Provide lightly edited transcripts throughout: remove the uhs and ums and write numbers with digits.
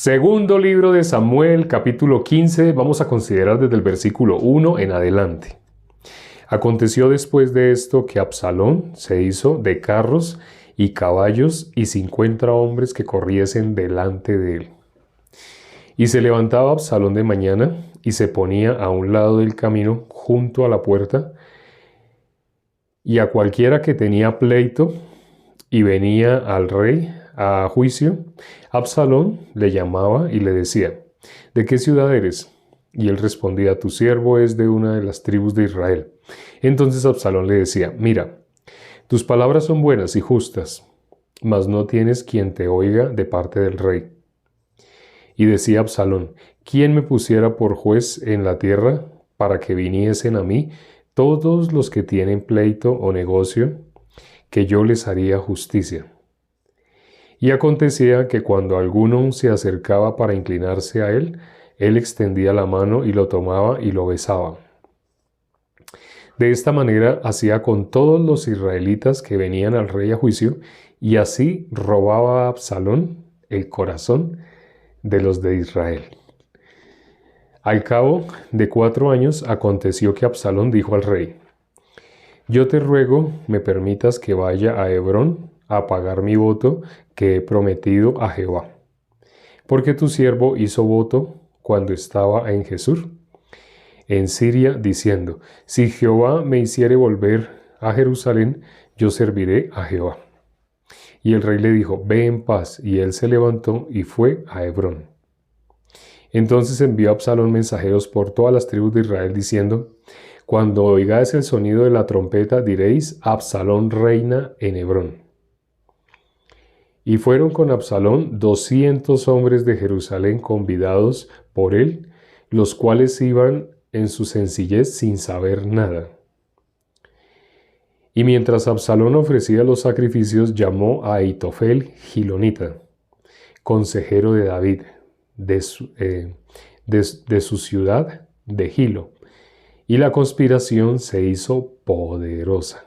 Segundo libro de Samuel, capítulo 15, vamos a considerar desde el versículo 1 en adelante. Aconteció después de esto que Absalón se hizo de carros y caballos y 50 hombres que corriesen delante de él. Y se levantaba Absalón de mañana y se ponía a un lado del camino junto a la puerta, y a cualquiera que tenía pleito y venía al rey a juicio, Absalón le llamaba y le decía: ¿de qué ciudad eres? Y él respondía: tu siervo es de una de las tribus de Israel. Entonces Absalón le decía: mira, tus palabras son buenas y justas, mas no tienes quien te oiga de parte del rey. Y decía Absalón: ¿quién me pusiera por juez en la tierra para que viniesen a mí todos los que tienen pleito o negocio, que yo les haría justicia? Y acontecía que cuando alguno se acercaba para inclinarse a él, él extendía la mano y lo tomaba y lo besaba. De esta manera hacía con todos los israelitas que venían al rey a juicio, y así robaba a Absalón el corazón de los de Israel. Al cabo de 4 años aconteció que Absalón dijo al rey: yo te ruego me permitas que vaya a Hebrón a pagar mi voto que he prometido a Jehová. Porque tu siervo hizo voto cuando estaba en Jesús, en Siria, diciendo: si Jehová me hiciere volver a Jerusalén, yo serviré a Jehová. Y el rey le dijo: ve en paz. Y él se levantó y fue a Hebrón. Entonces envió Absalón mensajeros por todas las tribus de Israel, diciendo: cuando oigáis el sonido de la trompeta, diréis: Absalón reina en Hebrón. Y fueron con Absalón 200 hombres de Jerusalén convidados por él, los cuales iban en su sencillez sin saber nada. Y mientras Absalón ofrecía los sacrificios, llamó a Ahitofel Gilonita, consejero de David, de su ciudad de Gilo, y la conspiración se hizo poderosa.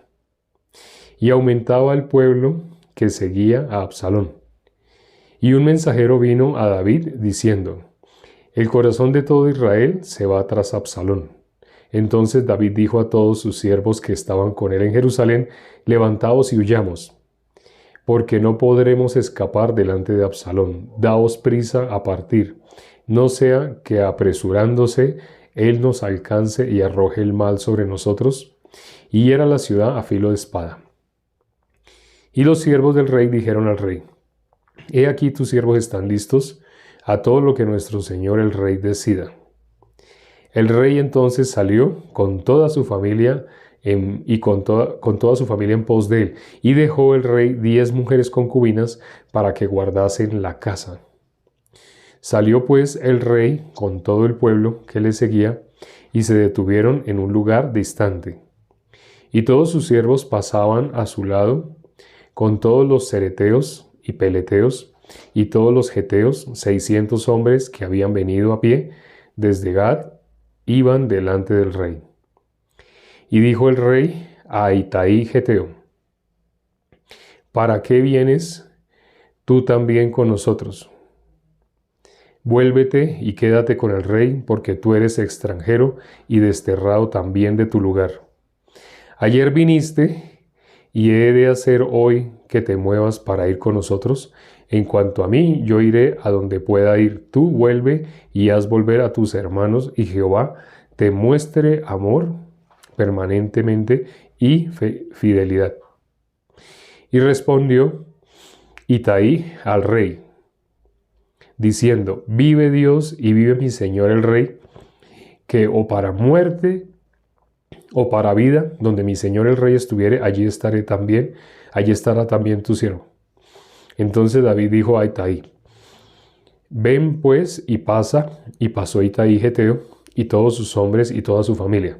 Y aumentaba el pueblo que seguía a Absalón. Y un mensajero vino a David diciendo: el corazón de todo Israel se va tras Absalón. Entonces David dijo a todos sus siervos que estaban con él en Jerusalén: levantaos y huyamos, porque no podremos escapar delante de Absalón. Daos prisa a partir, no sea que apresurándose él nos alcance y arroje el mal sobre nosotros, y hiera la ciudad a filo de espada. Y los siervos del rey dijeron al rey: he aquí tus siervos están listos a todo lo que nuestro señor el rey decida. El rey entonces salió con toda su familia con toda su familia en pos de él, y dejó el rey 10 mujeres concubinas para que guardasen la casa. Salió pues el rey con todo el pueblo que le seguía, y se detuvieron en un lugar distante. Y todos sus siervos pasaban a su lado, con todos los cereteos y peleteos, y todos los geteos, 600 hombres que habían venido a pie desde Gad, iban delante del rey. Y dijo el rey a Itaí geteo: ¿para qué vienes tú también con nosotros? Vuélvete y quédate con el rey, porque tú eres extranjero y desterrado también de tu lugar. Ayer viniste, y he de hacer hoy que te muevas para ir con nosotros. En cuanto a mí, yo iré a donde pueda ir. Tú vuelve y haz volver a tus hermanos, y Jehová te muestre amor permanentemente y fidelidad. Y respondió Itaí al rey, diciendo: vive Dios y vive mi señor el rey, que o para muerte o para vida, donde mi señor el rey estuviere, allí estará también tu siervo. Entonces David dijo a Itaí: ven pues y pasa. Y pasó Itaí geteo, y todos sus hombres y toda su familia.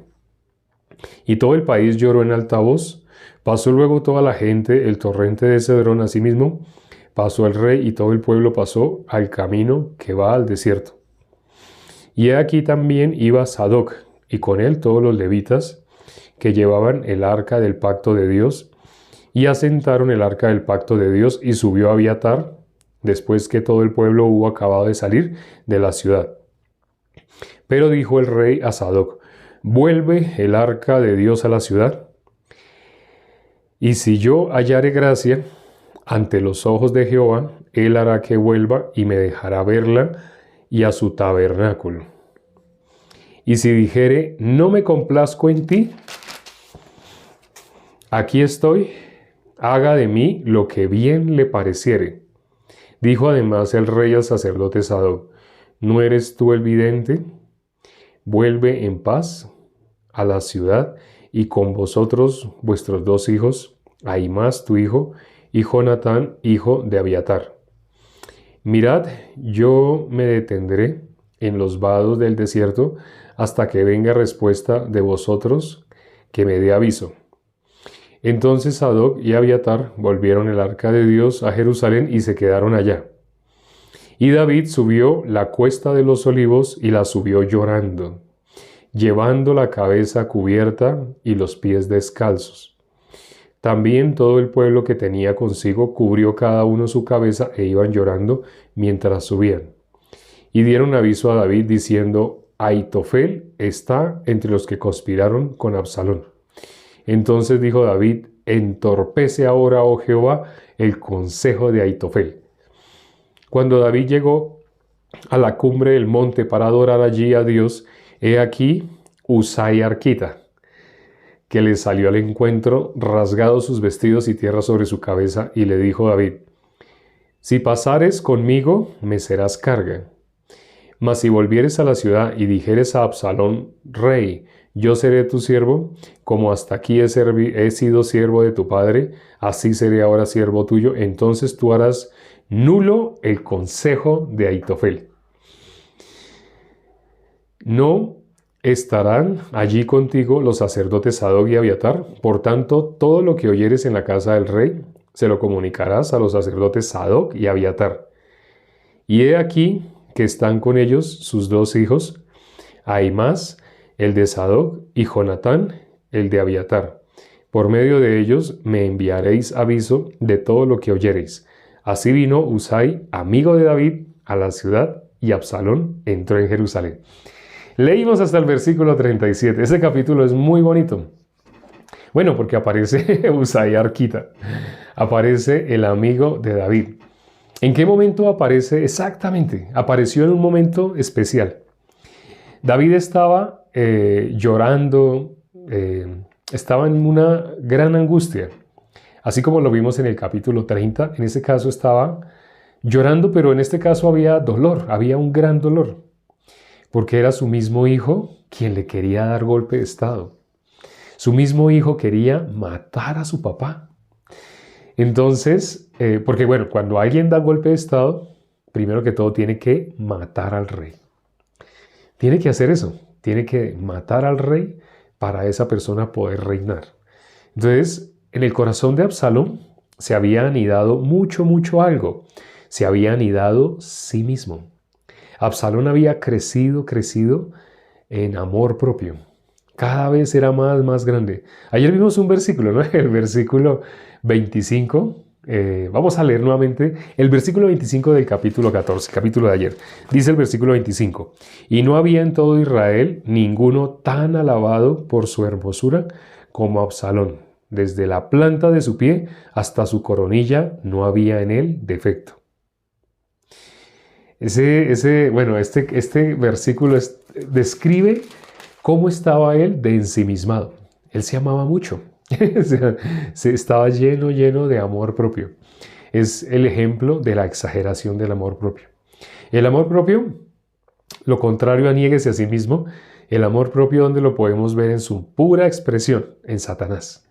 Y todo el país lloró en alta voz. Pasó luego toda la gente el torrente de Cedrón. Asimismo pasó el rey, y todo el pueblo pasó al camino que va al desierto. Y aquí también iba Sadoc, y con él todos los levitas que llevaban el arca del pacto de Dios, y asentaron el arca del pacto de Dios, y subió Abiatar después que todo el pueblo hubo acabado de salir de la ciudad. Pero dijo el rey a Sadoc: vuelve el arca de Dios a la ciudad, y si yo hallare gracia ante los ojos de Jehová, él hará que vuelva y me dejará verla y a su tabernáculo. Y si dijere: no me complazco en ti, aquí estoy, haga de mí lo que bien le pareciere. Dijo además el rey al sacerdote Sadoc: ¿no eres tú el vidente? Vuelve en paz a la ciudad, y con vosotros vuestros 2 hijos, Ahimaas tu hijo, y Jonatán, hijo de Abiatar. Mirad, yo me detendré en los vados del desierto hasta que venga respuesta de vosotros, que me dé aviso. Entonces Sadoc y Abiatar volvieron el arca de Dios a Jerusalén y se quedaron allá. Y David subió la cuesta de los olivos y la subió llorando, llevando la cabeza cubierta y los pies descalzos. También todo el pueblo que tenía consigo cubrió cada uno su cabeza e iban llorando mientras subían. Y dieron aviso a David diciendo: Ahitofel está entre los que conspiraron con Absalón. Entonces dijo David: entorpece ahora, oh Jehová, el consejo de Ahitofel. Cuando David llegó a la cumbre del monte para adorar allí a Dios, he aquí Husai arquita, que le salió al encuentro, rasgado sus vestidos y tierra sobre su cabeza, y le dijo David: si pasares conmigo, me serás carga. Mas si volvieres a la ciudad y dijeres a Absalón: rey, yo seré tu siervo, como hasta aquí he sido siervo de tu padre, así seré ahora siervo tuyo, entonces tú harás nulo el consejo de Ahitofel. No estarán allí contigo los sacerdotes Sadoc y Abiatar, por tanto, todo lo que oyeres en la casa del rey, se lo comunicarás a los sacerdotes Sadoc y Abiatar. Y he aquí que están con ellos sus 2 hijos, Ahimaas, el de Sadoc, y Jonatán, el de Abiatar. Por medio de ellos me enviaréis aviso de todo lo que oyereis. Así vino Husai, amigo de David, a la ciudad, y Absalón entró en Jerusalén. Leímos hasta el versículo 37. Ese capítulo es muy bonito. Bueno, porque aparece Husai arquita. Aparece el amigo de David. ¿En qué momento aparece exactamente? Apareció en un momento especial. David estaba llorando, estaba en una gran angustia. Así como lo vimos en el capítulo 30, en este caso estaba llorando, pero en este caso había dolor, había un gran dolor. Porque era su mismo hijo quien le quería dar golpe de estado. Su mismo hijo quería matar a su papá. Entonces, porque bueno, cuando alguien da golpe de estado, primero que todo tiene que matar al rey. Tiene que hacer eso, tiene que matar al rey para esa persona poder reinar. Entonces, en el corazón de Absalón se había anidado mucho algo. Se había anidado sí mismo. Absalón había crecido en amor propio. Cada vez era más grande. Ayer vimos un versículo, ¿no? El versículo 25. Vamos a leer nuevamente el versículo 25 del capítulo 14, capítulo de ayer. Dice el versículo 25: y no había en todo Israel ninguno tan alabado por su hermosura como Absalón. Desde la planta de su pie hasta su coronilla no había en él defecto. Este versículo describe cómo estaba él de ensimismado. Él se amaba mucho. Estaba lleno de amor propio. Es el ejemplo de la exageración del amor propio. El amor propio, lo contrario a niéguese a sí mismo, el amor propio, donde lo podemos ver en su pura expresión, en Satanás.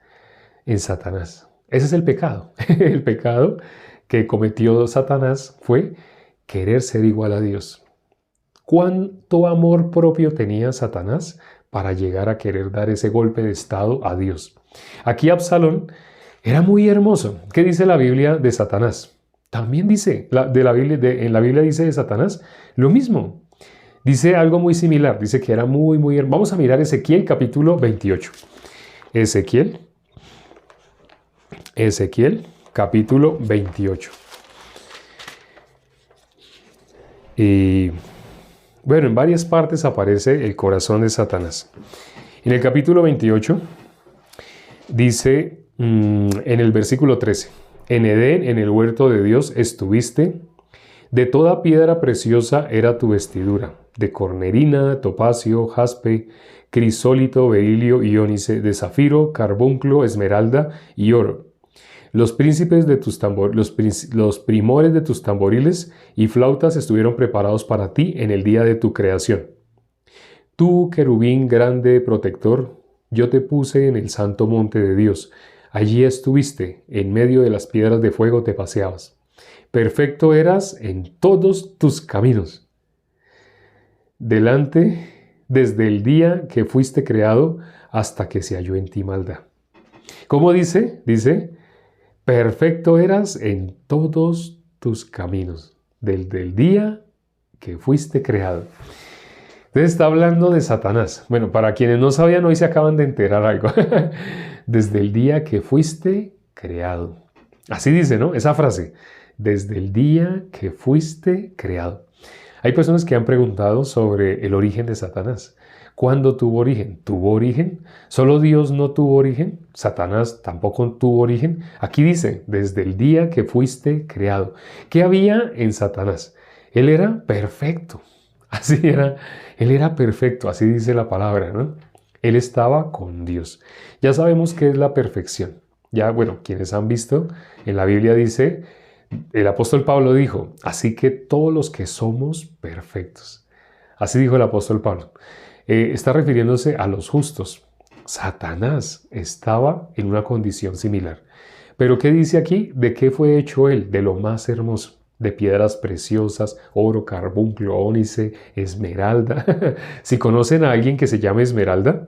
En Satanás. Ese es el pecado. El pecado que cometió Satanás fue querer ser igual a Dios. ¿Cuánto amor propio tenía Satanás para llegar a querer dar ese golpe de estado a Dios? Aquí Absalón era muy hermoso. ¿Qué dice la Biblia de Satanás? También dice, en la Biblia dice de Satanás lo mismo. Dice algo muy similar. Dice que era muy hermoso. Vamos a mirar Ezequiel capítulo 28. Ezequiel capítulo 28. Y bueno, en varias partes aparece el corazón de Satanás. En el capítulo 28 dice en el versículo 13, en Edén, en el huerto de Dios, estuviste, de toda piedra preciosa era tu vestidura, de cornerina, topacio, jaspe, crisólito, berilio y ónice, de zafiro, carbunclo, esmeralda y oro. Los príncipes de tus los primores de tus tamboriles y flautas estuvieron preparados para ti en el día de tu creación. Tú, querubín grande protector, yo te puse en el santo monte de Dios. Allí estuviste, en medio de las piedras de fuego te paseabas. Perfecto eras en todos tus caminos. Desde el día que fuiste creado hasta que se halló en ti maldad. ¿Cómo dice? Dice, perfecto eras en todos tus caminos, desde el día que fuiste creado. Entonces está hablando de Satanás. Bueno, para quienes no sabían, hoy se acaban de enterar algo. Desde el día que fuiste creado. Así dice, ¿no? Esa frase. Desde el día que fuiste creado. Hay personas que han preguntado sobre el origen de Satanás. ¿Cuándo tuvo origen? ¿Tuvo origen? ¿Solo Dios no tuvo origen? ¿Satanás tampoco tuvo origen? Aquí dice, desde el día que fuiste creado. ¿Qué había en Satanás? Él era perfecto. Así era, él era perfecto, así dice la palabra, ¿no? Él estaba con Dios. Ya sabemos qué es la perfección. Ya, bueno, quienes han visto, en la Biblia dice, el apóstol Pablo dijo, así que todos los que somos perfectos. Así dijo el apóstol Pablo. Está refiriéndose a los justos. Satanás estaba en una condición similar. Pero ¿qué dice aquí? ¿De qué fue hecho él? De lo más hermoso. De piedras preciosas, oro, carbunclo, ónice, esmeralda. Si conocen a alguien que se llame Esmeralda,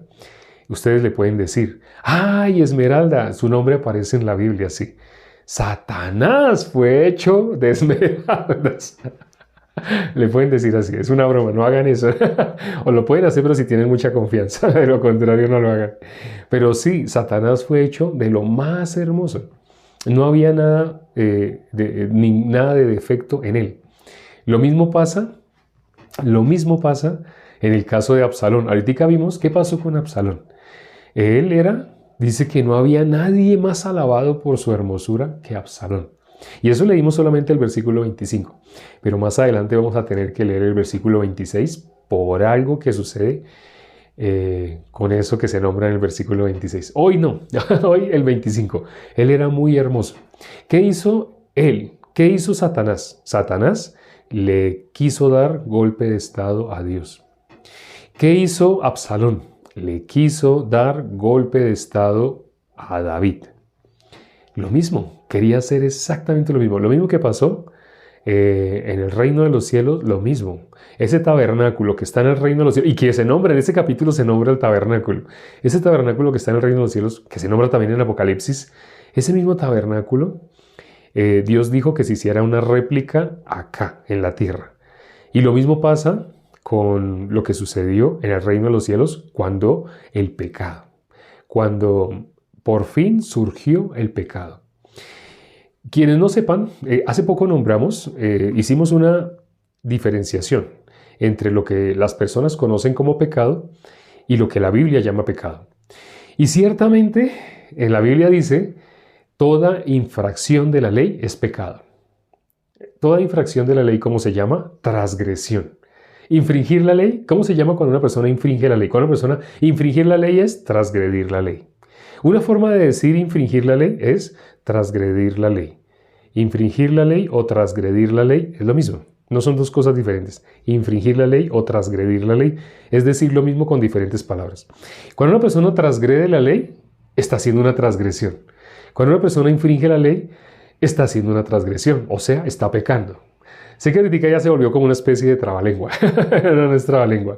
ustedes le pueden decir, ¡ay, Esmeralda! Su nombre aparece en la Biblia, sí. Satanás fue hecho de esmeraldas. Le pueden decir así, es una broma, no hagan eso. O lo pueden hacer, pero si tienen mucha confianza. De lo contrario, no lo hagan. Pero sí, Satanás fue hecho de lo más hermoso. No había nada, nada de defecto en él. Lo mismo pasa en el caso de Absalón. Ahorita vimos qué pasó con Absalón. Dice que no había nadie más alabado por su hermosura que Absalón. Y eso leímos solamente el versículo 25. Pero más adelante vamos a tener que leer el versículo 26 por algo que sucede con eso que se nombra en el versículo 26. Hoy no, hoy el 25. Él era muy hermoso. ¿Qué hizo él? ¿Qué hizo Satanás? Satanás le quiso dar golpe de estado a Dios. ¿Qué hizo Absalón? Le quiso dar golpe de estado a David. Lo mismo, quería hacer exactamente lo mismo. Lo mismo que pasó en el reino de los cielos, lo mismo. Ese tabernáculo que está en el reino de los cielos, y que se nombra, en ese capítulo se nombra el tabernáculo. Ese tabernáculo que está en el reino de los cielos, que se nombra también en Apocalipsis, ese mismo tabernáculo, Dios dijo que se hiciera una réplica acá, en la tierra. Y lo mismo pasa con lo que sucedió en el reino de los cielos cuando el pecado, cuando por fin surgió el pecado. Quienes no sepan, hace poco hicimos una diferenciación entre lo que las personas conocen como pecado y lo que la Biblia llama pecado. Y ciertamente en la Biblia dice, toda infracción de la ley es pecado. Toda infracción de la ley, ¿cómo se llama? Transgresión. Infringir la ley, ¿cómo se llama cuando una persona infringe la ley? Cuando una persona infringir la ley es transgredir la ley. Una forma de decir infringir la ley es transgredir la ley. Infringir la ley o transgredir la ley es lo mismo. No son dos cosas diferentes. Infringir la ley o transgredir la ley es decir lo mismo con diferentes palabras. Cuando una persona transgrede la ley, está haciendo una transgresión. Cuando una persona infringe la ley, está haciendo una transgresión, o sea, está pecando. Sé que ahorita ya se volvió como una especie de trabalengua. No es trabalengua.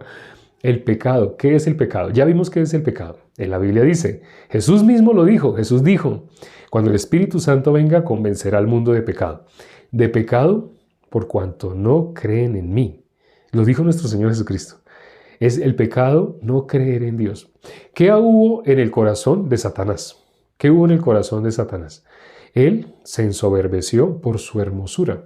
El pecado, ¿qué es el pecado? Ya vimos qué es el pecado. En la Biblia dice, Jesús mismo lo dijo, Jesús dijo, cuando el Espíritu Santo venga, convencerá al mundo de pecado. De pecado por cuanto no creen en mí. Lo dijo nuestro Señor Jesucristo. Es el pecado no creer en Dios. ¿Qué hubo en el corazón de Satanás? ¿Qué hubo en el corazón de Satanás? Él se ensoberbeció por su hermosura.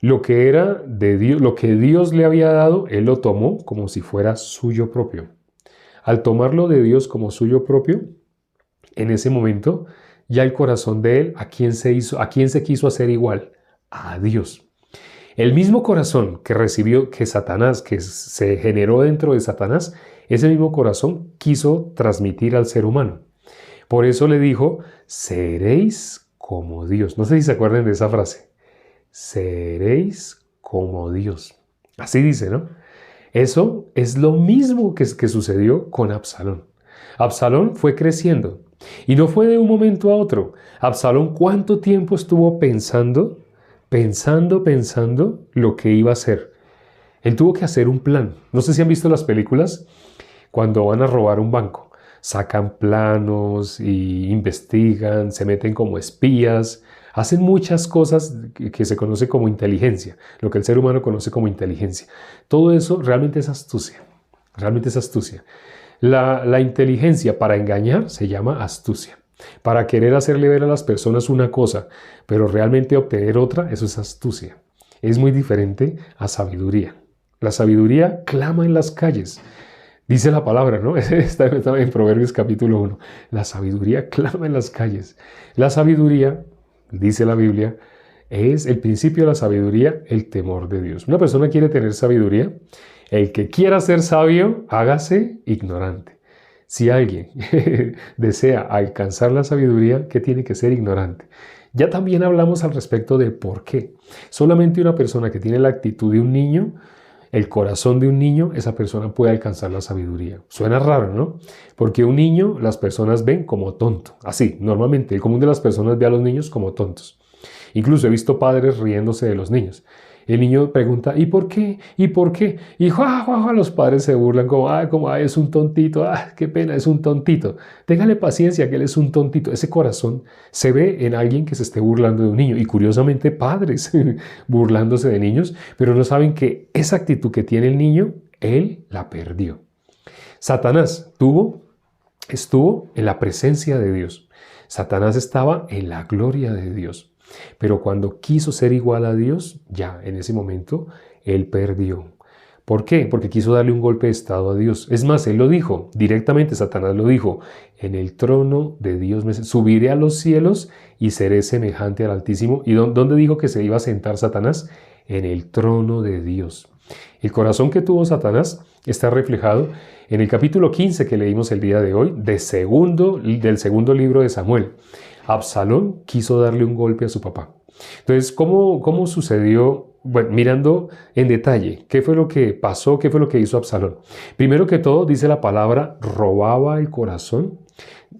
Lo que era de Dios, lo que Dios le había dado, él lo tomó como si fuera suyo propio. Al tomarlo de Dios como suyo propio, en ese momento, ya el corazón de él, ¿a quién se quiso hacer igual? A Dios. El mismo corazón que recibió, que Satanás, que se generó dentro de Satanás, ese mismo corazón quiso transmitir al ser humano. Por eso le dijo, seréis como Dios. No sé si se acuerdan de esa frase. Seréis como Dios. Así dice, ¿no? Eso es lo mismo que sucedió con Absalón. Absalón fue creciendo y no fue de un momento a otro. Absalón, ¿cuánto tiempo estuvo pensando lo que iba a hacer? Él tuvo que hacer un plan. No sé si han visto las películas cuando van a robar un banco. Sacan planos y investigan, se meten como espías, hacen muchas cosas que se conoce como inteligencia, lo que el ser humano conoce como inteligencia. Todo eso realmente es astucia, realmente es astucia. La inteligencia para engañar se llama astucia. Para querer hacerle ver a las personas una cosa, pero realmente obtener otra, eso es astucia. Es muy diferente a sabiduría. La sabiduría clama en las calles. Dice la palabra, ¿no? Está en Proverbios capítulo 1. La sabiduría clama en las calles. La sabiduría, dice la Biblia, es el principio de la sabiduría, el temor de Dios. Una persona quiere tener sabiduría. El que quiera ser sabio, hágase ignorante. Si alguien desea alcanzar la sabiduría, ¿qué tiene que ser ignorante? Ya también hablamos al respecto de por qué. Solamente una persona que tiene la actitud de un niño, el corazón de un niño, esa persona puede alcanzar la sabiduría. Suena raro, ¿no? Porque un niño las personas ven como tonto. Así, normalmente el común de las personas ve a los niños como tontos. Incluso he visto padres riéndose de los niños. El niño pregunta, ¿y por qué? ¿Y por qué? Y los padres se burlan como, es un tontito, qué pena, es un tontito. Téngale paciencia que él es un tontito. Ese corazón se ve en alguien que se esté burlando de un niño. Y curiosamente padres burlándose de niños, pero no saben que esa actitud que tiene el niño, él la perdió. Satanás estuvo en la presencia de Dios. Satanás estaba en la gloria de Dios. Pero cuando quiso ser igual a Dios, ya en ese momento, él perdió. ¿Por qué? Porque quiso darle un golpe de estado a Dios. Es más, él lo dijo, directamente Satanás lo dijo, en el trono de Dios subiré a los cielos y seré semejante al Altísimo. ¿Y dónde dijo que se iba a sentar Satanás? En el trono de Dios. El corazón que tuvo Satanás está reflejado en el capítulo 15 que leímos el día de hoy, del segundo libro de Samuel. Absalón quiso darle un golpe a su papá. Entonces, ¿cómo sucedió? Bueno, mirando en detalle, ¿qué fue lo que pasó? ¿Qué fue lo que hizo Absalón? Primero que todo, dice la palabra, robaba el corazón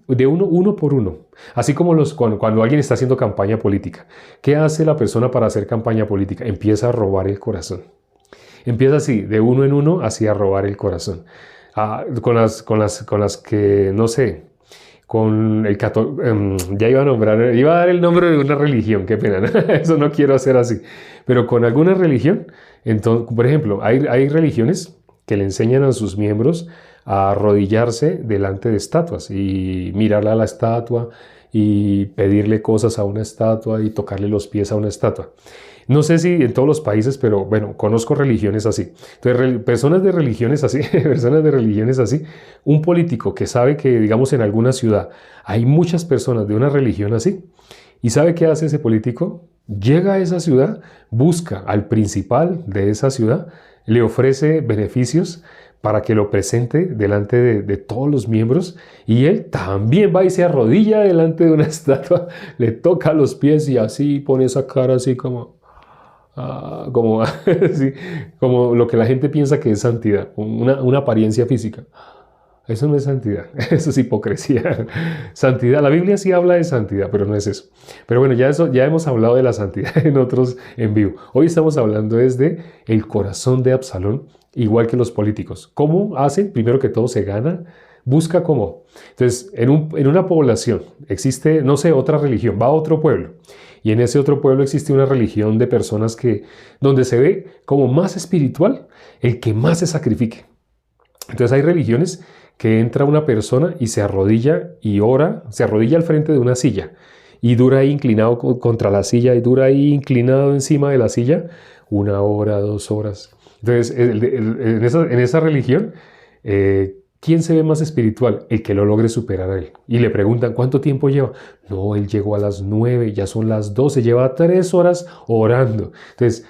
de uno por uno. Así como cuando alguien está haciendo campaña política. ¿Qué hace la persona para hacer campaña política? Empieza a robar el corazón. Empieza así, de uno en uno, así a robar el corazón. Con las que, no sé, ya iba a dar el nombre de una religión, qué pena, ¿no? Eso no quiero hacer así. Pero con alguna religión, entonces, por ejemplo, hay religiones que le enseñan a sus miembros a arrodillarse delante de estatuas y mirarle a la estatua y pedirle cosas a una estatua y tocarle los pies a una estatua. No sé si en todos los países, pero bueno, conozco religiones así. Entonces, personas de religiones así, un político que sabe que, digamos, en alguna ciudad hay muchas personas de una religión así, ¿y sabe qué hace ese político? Llega a esa ciudad, busca al principal de esa ciudad, le ofrece beneficios para que lo presente delante de todos los miembros y él también va y se arrodilla delante de una estatua, le toca los pies y así pone esa cara así como sí, como lo que la gente piensa que es santidad, una apariencia física. Eso no es santidad, eso es hipocresía. Santidad, la Biblia sí habla de santidad, pero no es eso. Pero bueno, ya hemos hablado de la santidad en otros en vivo. Hoy estamos hablando desde el corazón de Absalón, igual que los políticos. ¿Cómo hacen? Primero que todo se gana, busca cómo. Entonces, en una población existe, no sé, otra religión, va a otro pueblo. Y en ese otro pueblo existe una religión de personas donde se ve como más espiritual el que más se sacrifique. Entonces hay religiones que entra una persona y se arrodilla y ora, se arrodilla al frente de una silla y dura ahí inclinado contra la silla y dura ahí inclinado encima de la silla 1 hora, 2 horas. Entonces, en esa religión, ¿quién se ve más espiritual? El que lo logre superar a él. Y le preguntan, ¿cuánto tiempo lleva? No, él llegó a las 9, ya son las 12, lleva 3 horas orando. Entonces,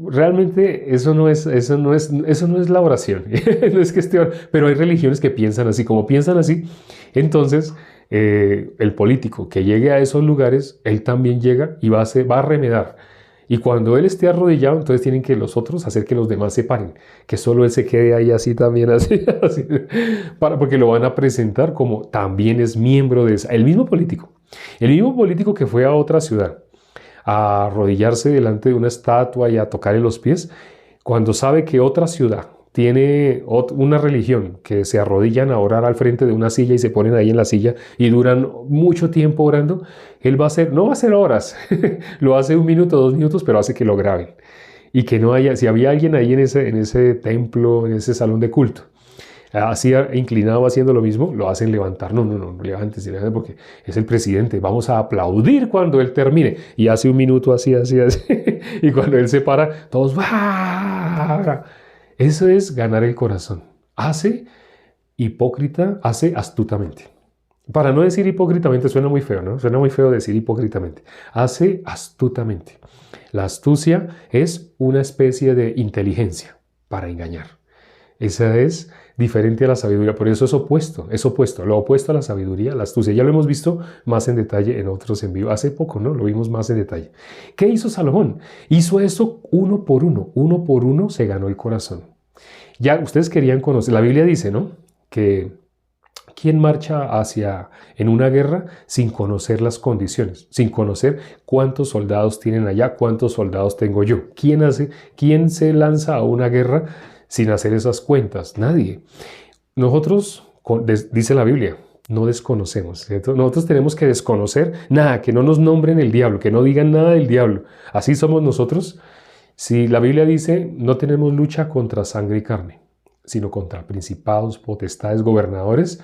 realmente eso no es la oración. No es que pero hay religiones que piensan así. Como piensan así, entonces el político que llegue a esos lugares, él también llega y va a remedar. Y cuando él esté arrodillado, entonces tienen que los otros hacer que los demás se paren, que solo él se quede ahí así también, así, así, porque lo van a presentar como también es miembro de esa. El mismo político que fue a otra ciudad a arrodillarse delante de una estatua y a tocarle los pies, cuando sabe que otra ciudad tiene una religión que se arrodillan a orar al frente de una silla y se ponen ahí en la silla y duran mucho tiempo orando, él no va a hacer horas, lo hace 1 minuto, 2 minutos, pero hace que lo graben. Y que no haya, si había alguien ahí en ese templo, en ese salón de culto, así inclinado haciendo lo mismo, lo hacen levantar. No, levántese, porque es el presidente. Vamos a aplaudir cuando él termine. Y hace 1 minuto así. Y cuando él se para, todos ¡va! Eso es ganar el corazón. Hace astutamente. Para no decir hipócritamente, suena muy feo, ¿no? Suena muy feo decir hipócritamente. Hace astutamente. La astucia es una especie de inteligencia para engañar. Esa es diferente a la sabiduría, por eso es opuesto, lo opuesto a la sabiduría, la astucia. Ya lo hemos visto más en detalle en otros en vivo. Hace poco, ¿no? Lo vimos más en detalle. ¿Qué hizo Salomón? Hizo eso 1 por 1, 1 por 1 se ganó el corazón. Ya ustedes querían conocer, la Biblia dice, ¿no? Que ¿quién marcha en una guerra sin conocer las condiciones? Sin conocer cuántos soldados tienen allá, cuántos soldados tengo yo. ¿Quién se lanza a una guerra sin hacer esas cuentas? Nadie. Nosotros, dice la Biblia, no desconocemos, ¿cierto? Nosotros tenemos que desconocer nada, que no nos nombren el diablo, que no digan nada del diablo. Así somos nosotros. Si la Biblia dice, no tenemos lucha contra sangre y carne, sino contra principados, potestades, gobernadores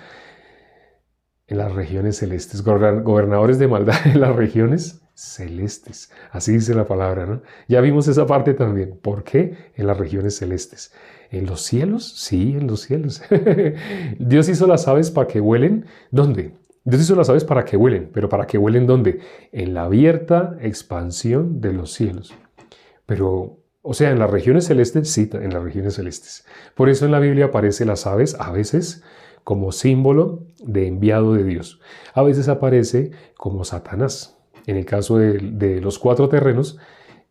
en las regiones celestes, gobernadores de maldad en las regiones celestes. Así dice la palabra, ¿no? Ya vimos esa parte también. ¿Por qué? En las regiones celestes. ¿En los cielos? Sí, en los cielos. Dios hizo las aves para que vuelen. ¿Dónde? Dios hizo las aves para que vuelen, pero ¿para que vuelen dónde? En la abierta expansión de los cielos. Pero, o sea, en las regiones celestes, sí, en las regiones celestes. Por eso en la Biblia aparecen las aves a veces como símbolo de enviado de Dios. A veces aparece como Satanás. En el caso de los 4 terrenos,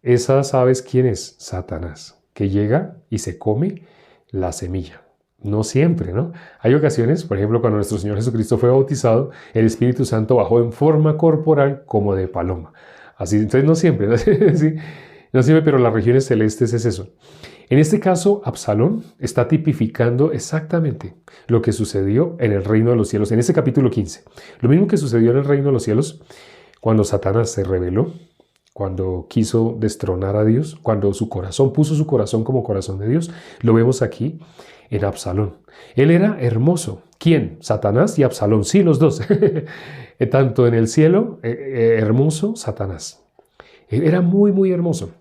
esas aves, ¿quién es? Satanás, que llega y se come la semilla. No siempre, ¿no? Hay ocasiones, por ejemplo, cuando nuestro Señor Jesucristo fue bautizado, el Espíritu Santo bajó en forma corporal como de paloma. Así, entonces no siempre, ¿no? Sí, no siempre, pero las regiones celestes es eso. En este caso, Absalón está tipificando exactamente lo que sucedió en el reino de los cielos, en este capítulo 15. Lo mismo que sucedió en el reino de los cielos cuando Satanás se rebeló, cuando quiso destronar a Dios, cuando puso su corazón como corazón de Dios, lo vemos aquí en Absalón. Él era hermoso. ¿Quién? Satanás y Absalón. Sí, los dos. Tanto en el cielo, hermoso, Satanás. Él era muy, muy hermoso.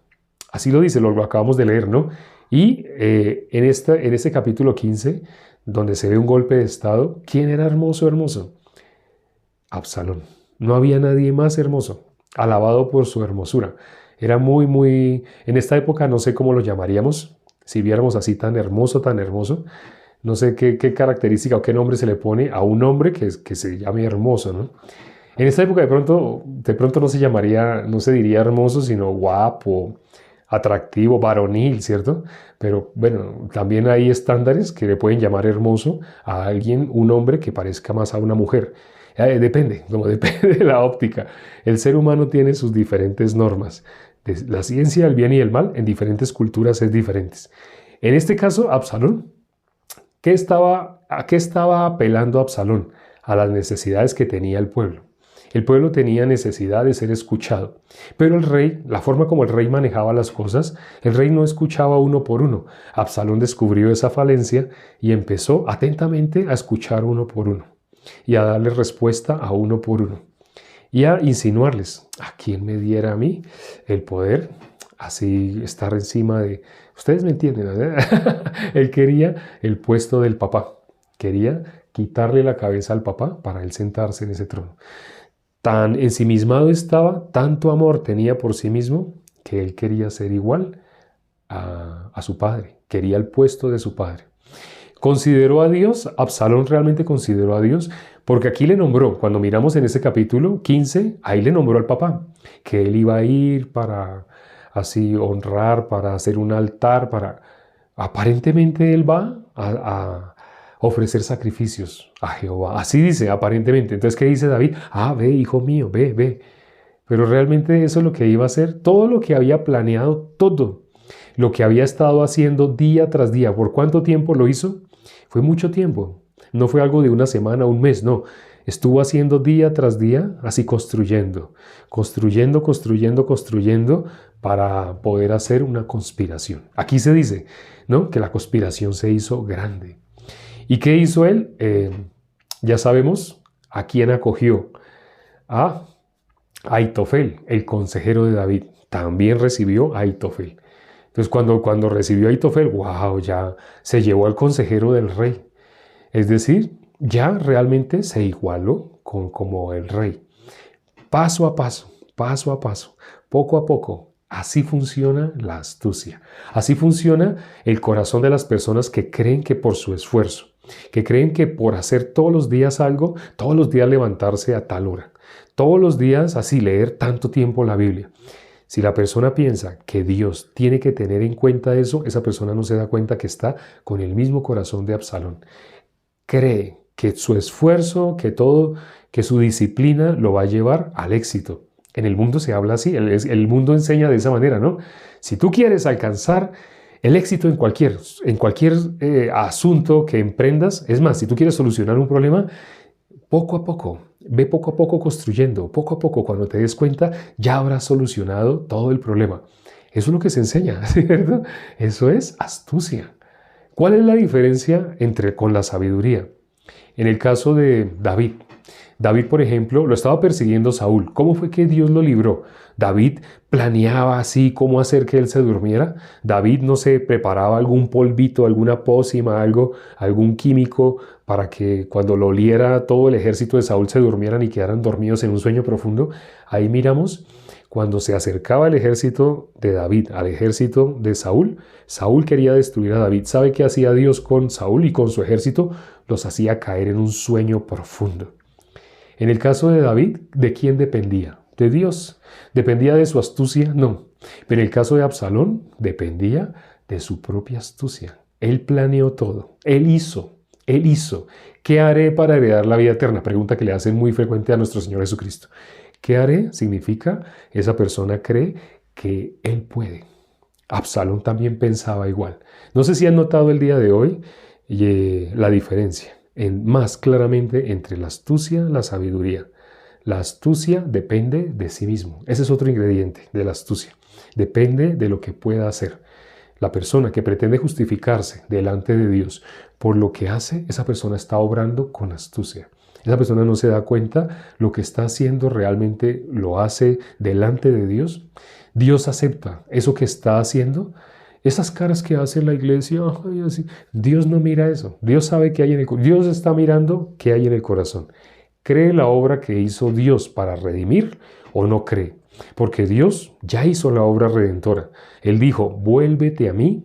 Así lo dice, lo acabamos de leer, ¿no? Y en este capítulo 15, donde se ve un golpe de estado, ¿quién era hermoso? Absalón. No había nadie más hermoso, alabado por su hermosura. Era muy, muy... En esta época no sé cómo lo llamaríamos, si viéramos así tan hermoso, no sé qué característica o qué nombre se le pone a un hombre que se llame hermoso, ¿no? En esta época de pronto no se diría hermoso, sino guapo, atractivo, varonil, ¿cierto? Pero bueno, también hay estándares que le pueden llamar hermoso a alguien, un hombre que parezca más a una mujer. Depende de la óptica. El ser humano tiene sus diferentes normas. La ciencia del bien y el mal en diferentes culturas es diferentes. En este caso, Absalón, ¿a qué estaba apelando Absalón? A las necesidades que tenía el pueblo. El pueblo tenía necesidad de ser escuchado, pero el rey, la forma como el rey manejaba las cosas, el rey no escuchaba uno por uno. Absalón descubrió esa falencia y empezó atentamente a escuchar uno por uno y a darle respuesta a uno por uno y a insinuarles: ¿a quién me diera a mí el poder así estar encima de... Ustedes me entienden, ¿verdad? Él quería el puesto del papá, quería quitarle la cabeza al papá para él sentarse en ese trono. Tan ensimismado estaba, tanto amor tenía por sí mismo, que él quería ser igual a su padre, quería el puesto de su padre. ¿Consideró a Dios? Absalón realmente consideró a Dios, porque aquí le nombró, cuando miramos en ese capítulo 15, ahí le nombró al papá, que él iba a ir para así honrar, para hacer un altar, para... Aparentemente él va a ofrecer sacrificios a Jehová. Así dice, aparentemente. Entonces, ¿qué dice David? Ah, ve, hijo mío, ve, ve. Pero realmente eso es lo que iba a hacer, todo lo que había planeado, todo lo que había estado haciendo día tras día. ¿Por cuánto tiempo lo hizo? Fue mucho tiempo. No fue algo de una semana, un mes, no. Estuvo haciendo día tras día, así construyendo, construyendo, construyendo, construyendo para poder hacer una conspiración. Aquí se dice, ¿no?, que la conspiración se hizo grande. ¿Y qué hizo él? Ya sabemos a quién acogió. A Ahitofel, el consejero de David. También recibió a Ahitofel. Entonces cuando recibió a Ahitofel, wow, ya se llevó al consejero del rey. Es decir, ya realmente se igualó como el rey. Paso a paso, poco a poco. Así funciona la astucia. Así funciona el corazón de las personas que creen que por su esfuerzo, que creen que por hacer todos los días algo, todos los días levantarse a tal hora, todos los días así leer tanto tiempo la Biblia. Si la persona piensa que Dios tiene que tener en cuenta eso, esa persona no se da cuenta que está con el mismo corazón de Absalón. Cree que su esfuerzo, que todo, que su disciplina lo va a llevar al éxito. En el mundo se habla así, el mundo enseña de esa manera, ¿no? Si tú quieres alcanzar el éxito en cualquier asunto que emprendas, es más, si tú quieres solucionar un problema, poco a poco, ve poco a poco construyendo, poco a poco, cuando te des cuenta, ya habrás solucionado todo el problema. Eso es lo que se enseña, ¿cierto? Eso es astucia. ¿Cuál es la diferencia con la sabiduría? En el caso de David, por ejemplo, lo estaba persiguiendo Saúl. ¿Cómo fue que Dios lo libró? David planeaba así cómo hacer que él se durmiera. David no se preparaba algún polvito, alguna pócima, algún químico para que cuando lo oliera todo el ejército de Saúl se durmieran y quedaran dormidos en un sueño profundo. Ahí miramos cuando se acercaba el ejército de David al ejército de Saúl. Saúl quería destruir a David. ¿Sabe qué hacía Dios con Saúl y con su ejército? Los hacía caer en un sueño profundo. En el caso de David, ¿de quién dependía? ¿De Dios? ¿Dependía de su astucia? No. Pero en el caso de Absalón, dependía de su propia astucia. Él planeó todo. Él hizo. ¿Qué haré para heredar la vida eterna? Pregunta que le hacen muy frecuente a nuestro Señor Jesucristo. ¿Qué haré? Significa, esa persona cree que él puede. Absalón también pensaba igual. No sé si han notado el día de hoy la diferencia más claramente entre la astucia y la sabiduría. La astucia depende de sí mismo. Ese es otro ingrediente de la astucia. Depende de lo que pueda hacer. La persona que pretende justificarse delante de Dios por lo que hace, esa persona está obrando con astucia. Esa persona no se da cuenta lo que está haciendo realmente lo hace delante de Dios. Dios acepta eso que está haciendo. Esas caras que hace la iglesia, ay, así, Dios no mira eso. Dios sabe qué hay en el corazón. Dios está mirando qué hay en el corazón. ¿Cree la obra que hizo Dios para redimir o no cree? Porque Dios ya hizo la obra redentora. Él dijo, vuélvete a mí,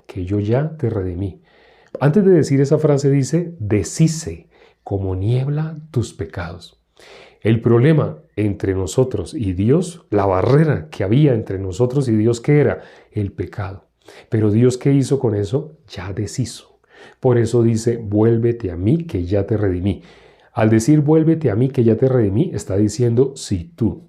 que yo ya te redimí. Antes de decir esa frase dice, deshice como niebla tus pecados. El problema entre nosotros y Dios, la barrera que había entre nosotros y Dios, ¿qué era? El pecado. Pero Dios, ¿qué hizo con eso? Ya deshizo. Por eso dice, vuélvete a mí que ya te redimí. Al decir vuélvete a mí que ya te redimí, está diciendo, si tú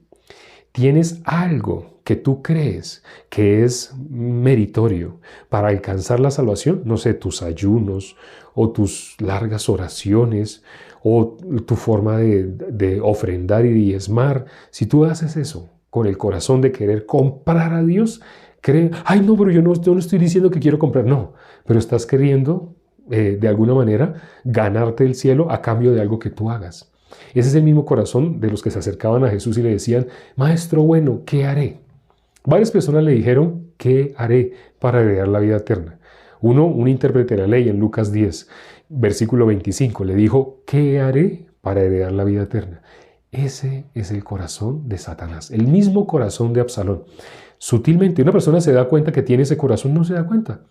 tienes algo que tú crees que es meritorio para alcanzar la salvación, no sé, tus ayunos o tus largas oraciones o tu forma de ofrendar y diezmar, si tú haces eso con el corazón de querer comprar a Dios, ay no, pero yo no estoy diciendo que quiero comprar, no, pero estás queriendo de alguna manera ganarte el cielo a cambio de algo que tú hagas. Ese es el mismo corazón de los que se acercaban a Jesús y le decían, Maestro bueno, ¿qué haré? Varias personas le dijeron, ¿qué haré para heredar la vida eterna? Un intérprete de la ley en Lucas 10, versículo 25, le dijo, ¿qué haré para heredar la vida eterna? Ese es el corazón de Satanás, el mismo corazón de Absalón. Sutilmente una persona se da cuenta que tiene ese corazón, no se da cuenta.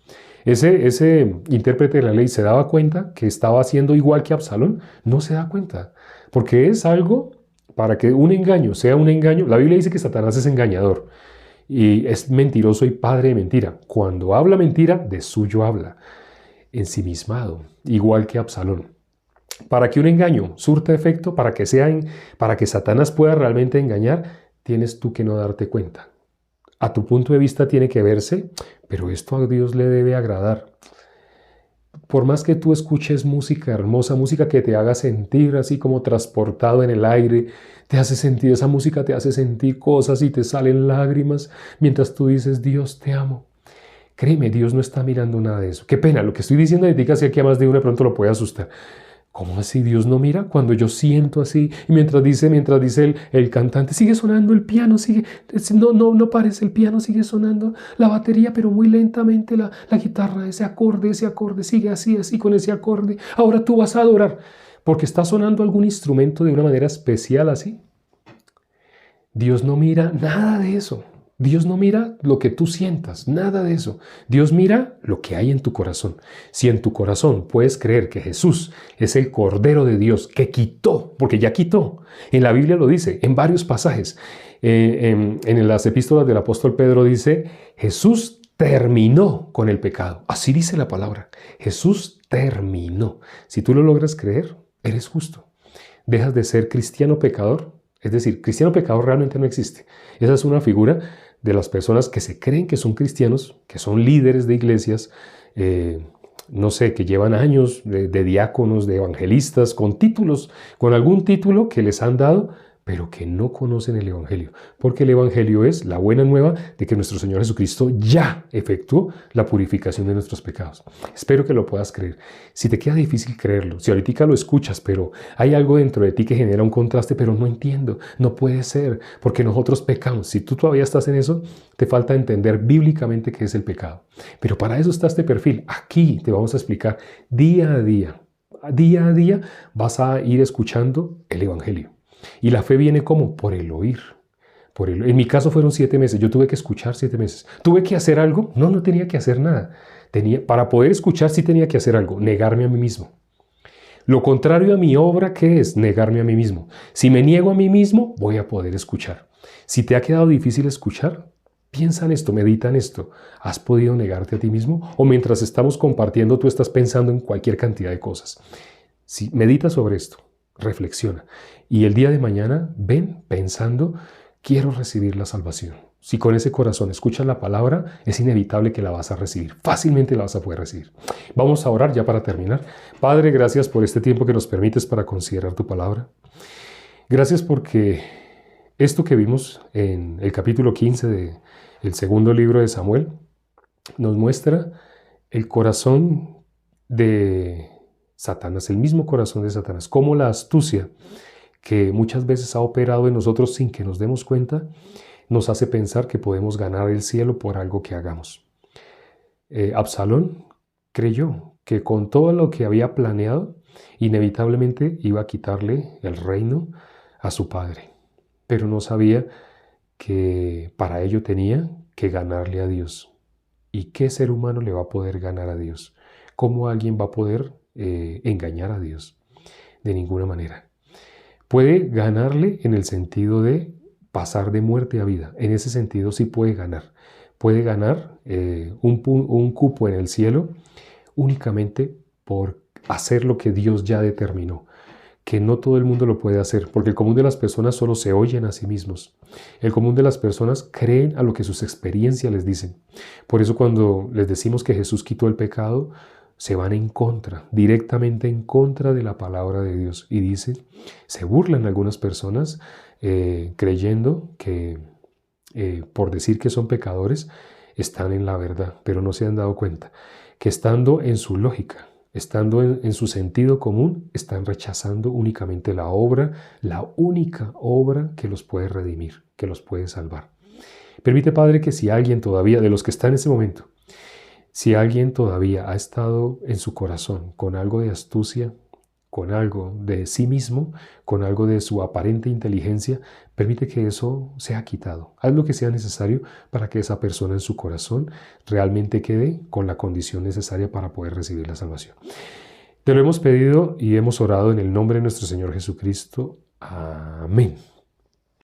Ese intérprete de la ley se daba cuenta que estaba haciendo igual que Absalón, no se da cuenta, porque es algo para que un engaño sea un engaño. La Biblia dice que Satanás es engañador y es mentiroso y padre de mentira. Cuando habla mentira, de suyo habla, ensimismado, igual que Absalón. Para que un engaño surta efecto, para que Satanás pueda realmente engañar, tienes tú que no darte cuenta. A tu punto de vista tiene que verse, pero esto a Dios le debe agradar. Por más que tú escuches música hermosa, música que te haga sentir así como transportado en el aire, te hace sentir, esa música te hace sentir cosas y te salen lágrimas mientras tú dices, Dios te amo. Créeme, Dios no está mirando nada de eso. Qué pena, lo que estoy diciendo de ti casi aquí a más de uno de pronto lo puede asustar. ¿Cómo así Dios no mira? Cuando yo siento así, y mientras dice el cantante, sigue sonando el piano, no parece el piano, sigue sonando la batería, pero muy lentamente la guitarra, ese acorde, sigue así, con ese acorde. Ahora tú vas a adorar, porque está sonando algún instrumento de una manera especial así. Dios no mira nada de eso. Dios no mira lo que tú sientas, nada de eso. Dios mira lo que hay en tu corazón. Si en tu corazón puedes creer que Jesús es el Cordero de Dios que quitó, porque ya quitó, en la Biblia lo dice, en varios pasajes, en las epístolas del apóstol Pedro dice, Jesús terminó con el pecado. Así dice la palabra, Jesús terminó. Si tú lo logras creer, eres justo. Dejas de ser cristiano pecador. Es decir, cristiano pecador realmente no existe. Esa es una figura de las personas que se creen que son cristianos, que son líderes de iglesias, no sé, que llevan años de diáconos, de evangelistas, con títulos, con algún título que les han dado, pero que no conocen el Evangelio. Porque el Evangelio es la buena nueva de que nuestro Señor Jesucristo ya efectuó la purificación de nuestros pecados. Espero que lo puedas creer. Si te queda difícil creerlo, si ahorita lo escuchas, pero hay algo dentro de ti que genera un contraste, pero no entiendo, no puede ser, porque nosotros pecamos. Si tú todavía estás en eso, te falta entender bíblicamente qué es el pecado. Pero para eso está este perfil. Aquí te vamos a explicar día a día. Día a día vas a ir escuchando el Evangelio. Y la fe viene como por el oír. En mi caso fueron 7 meses. Yo tuve que escuchar 7 meses. ¿Tuve que hacer algo? No tenía que hacer nada. Para poder escuchar sí tenía que hacer algo, negarme a mí mismo. Lo contrario a mi obra, ¿qué es? Negarme a mí mismo. Si me niego a mí mismo, voy a poder escuchar. Si te ha quedado difícil escuchar, piensa en esto, medita en esto. ¿Has podido negarte a ti mismo? O mientras estamos compartiendo, tú estás pensando en cualquier cantidad de cosas. Si medita sobre esto, reflexiona. Y el día de mañana, ven pensando, quiero recibir la salvación. Si con ese corazón escuchas la palabra, es inevitable que la vas a recibir. Fácilmente la vas a poder recibir. Vamos a orar ya para terminar. Padre, gracias por este tiempo que nos permites para considerar tu palabra. Gracias porque esto que vimos en el capítulo 15 del segundo libro de Samuel nos muestra el corazón de Satanás, el mismo corazón de Satanás, como la astucia que muchas veces ha operado en nosotros sin que nos demos cuenta, nos hace pensar que podemos ganar el cielo por algo que hagamos. Absalón creyó que con todo lo que había planeado, inevitablemente iba a quitarle el reino a su padre, pero no sabía que para ello tenía que ganarle a Dios. ¿Y qué ser humano le va a poder ganar a Dios? ¿Cómo alguien va a poder engañar a Dios? De ninguna manera. Puede ganarle en el sentido de pasar de muerte a vida. En ese sentido sí puede ganar. Puede ganar un cupo en el cielo únicamente por hacer lo que Dios ya determinó. Que no todo el mundo lo puede hacer, porque el común de las personas solo se oyen a sí mismos. El común de las personas creen a lo que sus experiencias les dicen. Por eso cuando les decimos que Jesús quitó el pecado, se van en contra, directamente en contra de la palabra de Dios. Y dicen, se burlan algunas personas creyendo que por decir que son pecadores, están en la verdad, pero no se han dado cuenta que estando en su lógica, estando en su sentido común, están rechazando únicamente la obra, la única obra que los puede redimir, que los puede salvar. Permite, Padre, que si alguien todavía, de los que está en ese momento, si alguien todavía ha estado en su corazón con algo de astucia, con algo de sí mismo, con algo de su aparente inteligencia, permite que eso sea quitado. Haz lo que sea necesario para que esa persona en su corazón realmente quede con la condición necesaria para poder recibir la salvación. Te lo hemos pedido y hemos orado en el nombre de nuestro Señor Jesucristo. Amén.